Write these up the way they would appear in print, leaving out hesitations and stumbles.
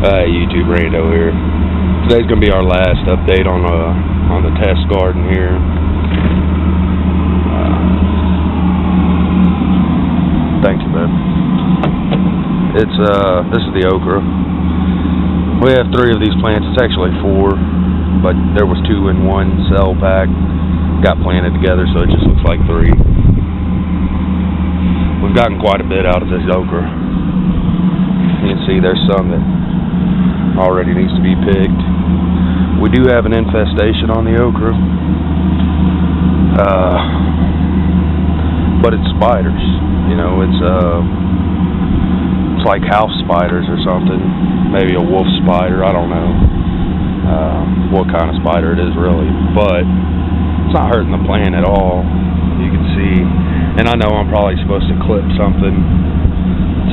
YouTube Rando here. Today's gonna be our last update on the test garden here. Thank you, man. It's this is the okra. We have 3 of these plants. It's actually 4, but there was 2 in one cell pack. Got planted together, so it just looks like 3. We've gotten quite a bit out of this okra. You can see there's some that already needs to be picked. We do have an infestation on the okra, but it's spiders. You know, it's like house spiders or something. Maybe a wolf spider. I don't know what kind of spider it is really, but it's not hurting the plant at all. You can see, and I know I'm probably supposed to clip something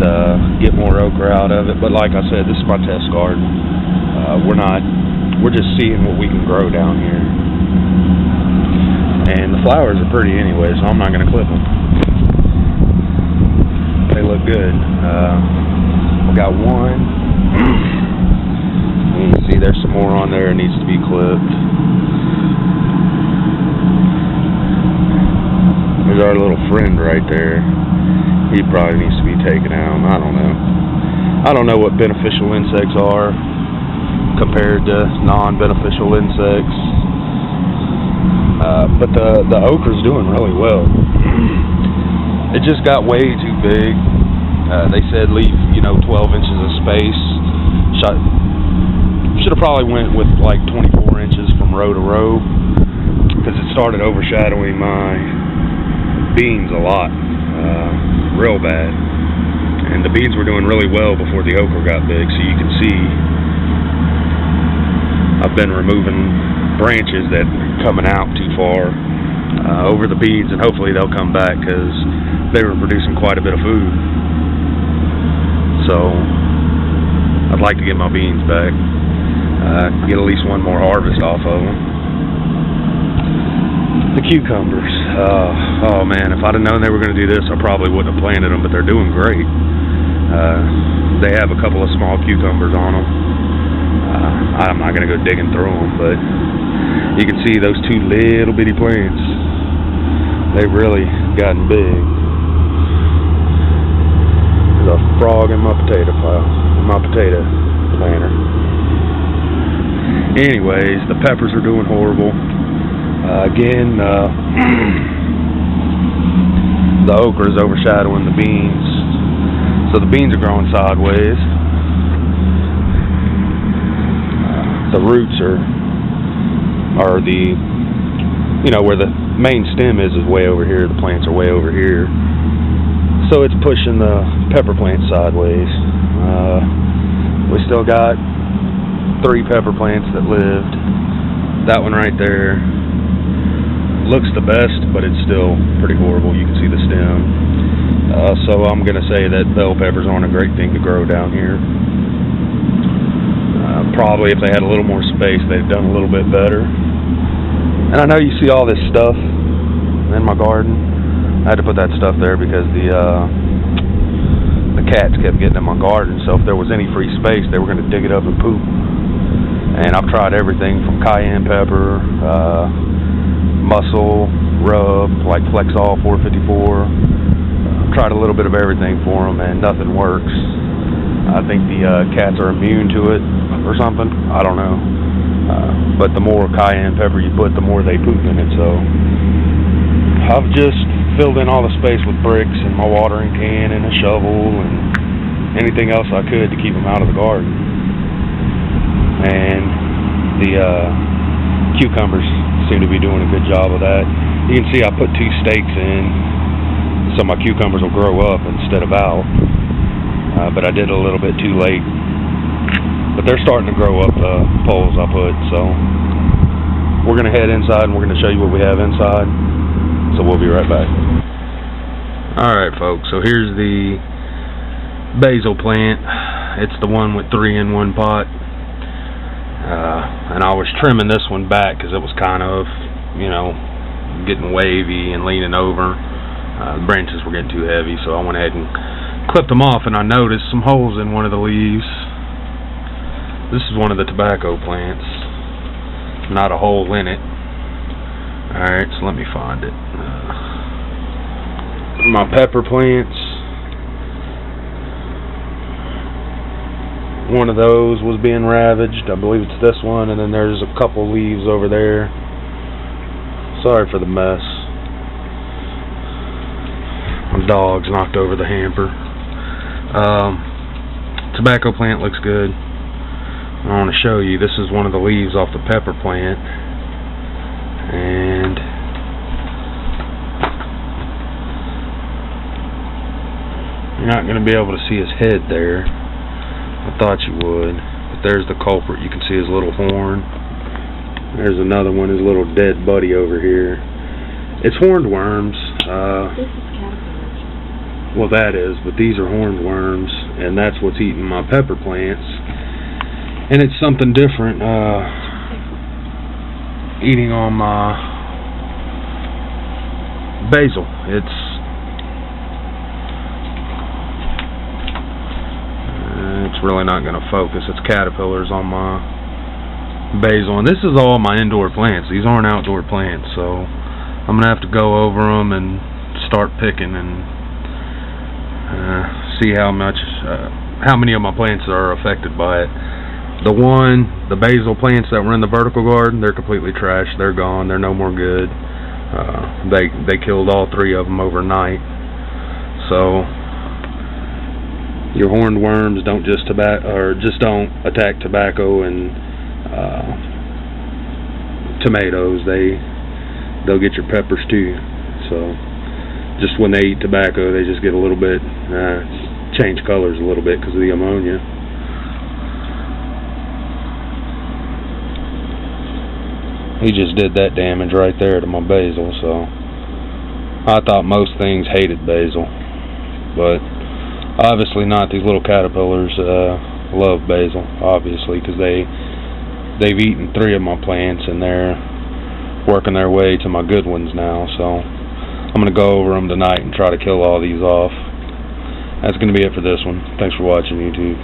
to get more okra out of it, but like I said, this is my test garden. We're just seeing what we can grow down here. And the flowers are pretty anyway, so I'm not going to clip them. They look good. We got 1. You can see there's some more on there. It needs to be clipped. There's our little friend right there. He probably needs to be taken out. I don't know. I don't know what beneficial insects are compared to non-beneficial insects. But the okra's doing really well. It just got way too big. They said leave 12 inches of space. Should have probably went with like 24 inches from row to row, because it started overshadowing my beans a lot, real bad. And the beans were doing really well before the okra got big, so you can see I've been removing branches that are coming out too far over the beans, and hopefully they'll come back because they were producing quite a bit of food. So I'd like to get my beans back, get at least one more harvest off of them. The cucumbers, oh man, if I'd have known they were going to do this, I probably wouldn't have planted them, but they're doing great. They have a couple of small cucumbers on them. I'm not going to go digging through them, but you can see those 2 little bitty plants. They've really gotten big. There's a frog in my potato pile, in my potato planter. Anyways, the peppers are doing horrible. Again, the okra is overshadowing the beans, so the beans are growing sideways. The roots are the, where the main stem is way over here. The plants are way over here, so it's pushing the pepper plant sideways. We still got 3 pepper plants that lived. That one right there looks the best, but it's still pretty horrible. You can see the stem. So I'm going to say that bell peppers aren't a great thing to grow down here. Probably if they had a little more space, they'd done a little bit better. And I know you see all this stuff in my garden. I had to put that stuff there because the cats kept getting in my garden. So if there was any free space, they were going to dig it up and poop. And I've tried everything from cayenne pepper, muscle, rub, like Flexol 454. I've tried a little bit of everything for them, and nothing works. I think the cats are immune to it or something. I don't know. But the more cayenne pepper you put, the more they poop in it. So I've just filled in all the space with bricks and my watering can and a shovel and anything else I could to keep them out of the garden. And the cucumbers seem to be doing a good job of that. You can see I put 2 stakes in so my cucumbers will grow up instead of out. But I did it a little bit too late. But they're starting to grow up the poles I put, so we're going to head inside and we're going to show you what we have inside. So we'll be right back. Alright folks, so here's the basil plant. It's the one with 3 in 1 pot. And I was trimming this one back because it was kind of, getting wavy and leaning over. The branches were getting too heavy, so I went ahead and clipped them off, and I noticed some holes in one of the leaves. This is one of the tobacco plants. Not a hole in it. Alright, so let me find it. My pepper plants. One of those was being ravaged. I believe it's this one, and then there's a couple leaves over there. Sorry for the mess. My dog's knocked over the hamper. Tobacco plant looks good. I want to show you, this is one of the leaves off the pepper plant, and you're not going to be able to see his head there. I thought you would, but there's the culprit. You can see his little horn. There's another one, his little dead buddy over here. It's horned worms. This is caterpillars. Well, that is, but these are horned worms, and that's what's eating my pepper plants. And it's something different, eating on my basil. It's really not going to focus. It's caterpillars on my basil. And this is all my indoor plants. These aren't outdoor plants, so I'm going to have to go over them and start picking and see how many of my plants are affected by it. The basil plants that were in the vertical garden, they're completely trashed. They're gone. They're no more good. They killed all 3 of them overnight. So your horned worms don't just don't attack tobacco and tomatoes. They'll get your peppers too. So just when they eat tobacco, they just get a little bit change colors a little bit because of the ammonia. He just did that damage right there to my basil, so I thought most things hated basil, but obviously not. These little caterpillars love basil, obviously, because they've eaten 3 of my plants and they're working their way to my good ones now, so I'm going to go over them tonight and try to kill all these off. That's going to be it for this one. Thanks for watching, YouTube.